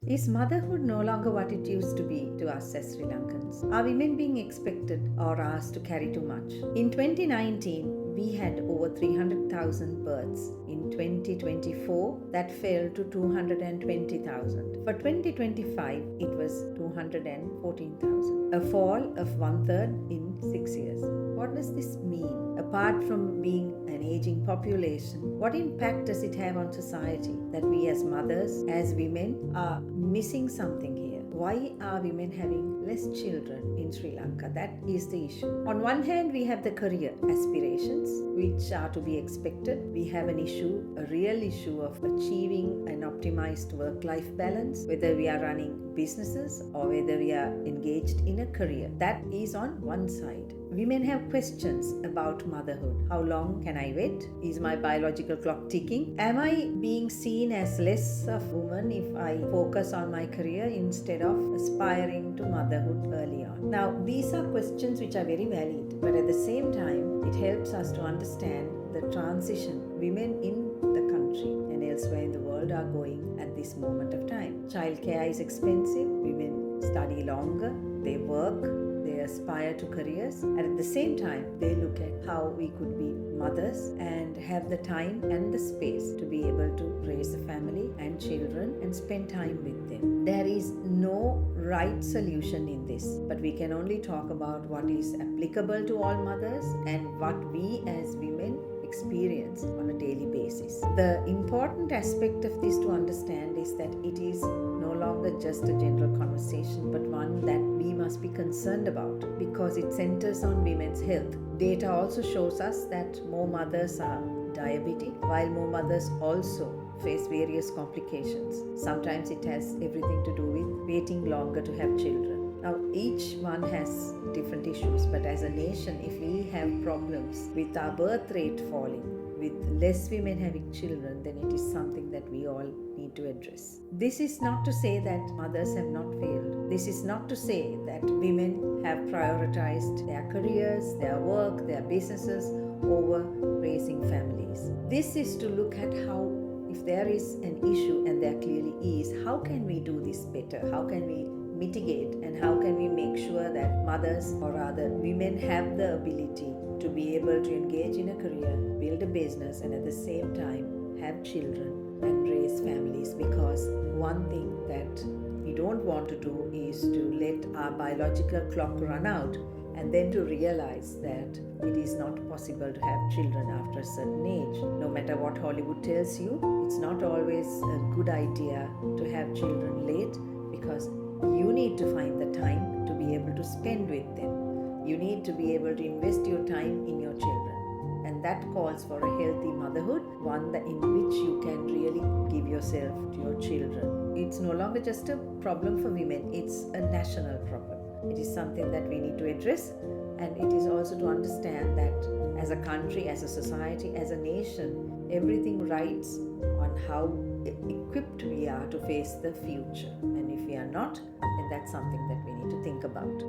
Is motherhood no longer what it used to be to us as Sri Lankans? Are women being expected or asked to carry too much? In 2019, we had over 300,000 births. In 2024, that fell to 220,000. For 2025, it was 214,000. A fall of one-third in 6 years. What does this mean? Apart from being an aging population, what impact does it have on society that we as mothers, as women, are missing something here? Why are women having less children in Sri Lanka? That is the issue. On one hand, we have the career aspirations, which are to be expected. We have an issue, a real issue of achieving an optimized work-life balance, whether we are running businesses or whether we are engaged in a career. That is on one side. Women have questions about motherhood. How long can I wait? Is my biological clock ticking? Am I being seen as less of a woman if I focus on my career instead of aspiring to motherhood early on? Now, these are questions which are very valid, but at the same time, it helps us to understand the transition women in the country and elsewhere in the world are going at this moment of time. Childcare is expensive. Women study longer. They work. They aspire to careers, and at the same time they look at how we could be mothers and have the time and the space to be able to raise a family and children and spend time with them. There is no right solution in this, but we can only talk about what is applicable to all mothers and what we as women experience on a daily basis. The important aspect of this to understand is that it is no longer just a general conversation, but one that we must be concerned about because it centers on women's health. Data also shows us that more mothers are diabetic, while more mothers also face various complications. Sometimes it has everything to do with waiting longer to have children. Now, each one has different issues, but as a nation, if we have problems with our birth rate falling, with less women having children, then it is something that we all need to address. This is not to say that mothers have not failed. This is not to say that women have prioritized their careers, their work, their businesses over raising families. This is to look at how, if there is an issue, and there clearly is, how can we do this better? How can we mitigate, and how can we make sure that mothers, or rather women, have the ability to be able to engage in a career, build a business, and at the same time have children and raise families? Because one thing that we don't want to do is to let our biological clock run out and then to realize that it is not possible to have children after a certain age. No matter what Hollywood tells you, it's not always a good idea to have children late, because you need to find the time to be able to spend with them. You need to be able to invest your time in your children. And that calls for a healthy motherhood, one that in which you can really give yourself to your children. It's no longer just a problem for women, it's a national problem. It is something that we need to address, and it is also to understand that as a country, as a society, as a nation, everything rides on how equipped we are to face the future. And if we are not, then that's something that we need to think about.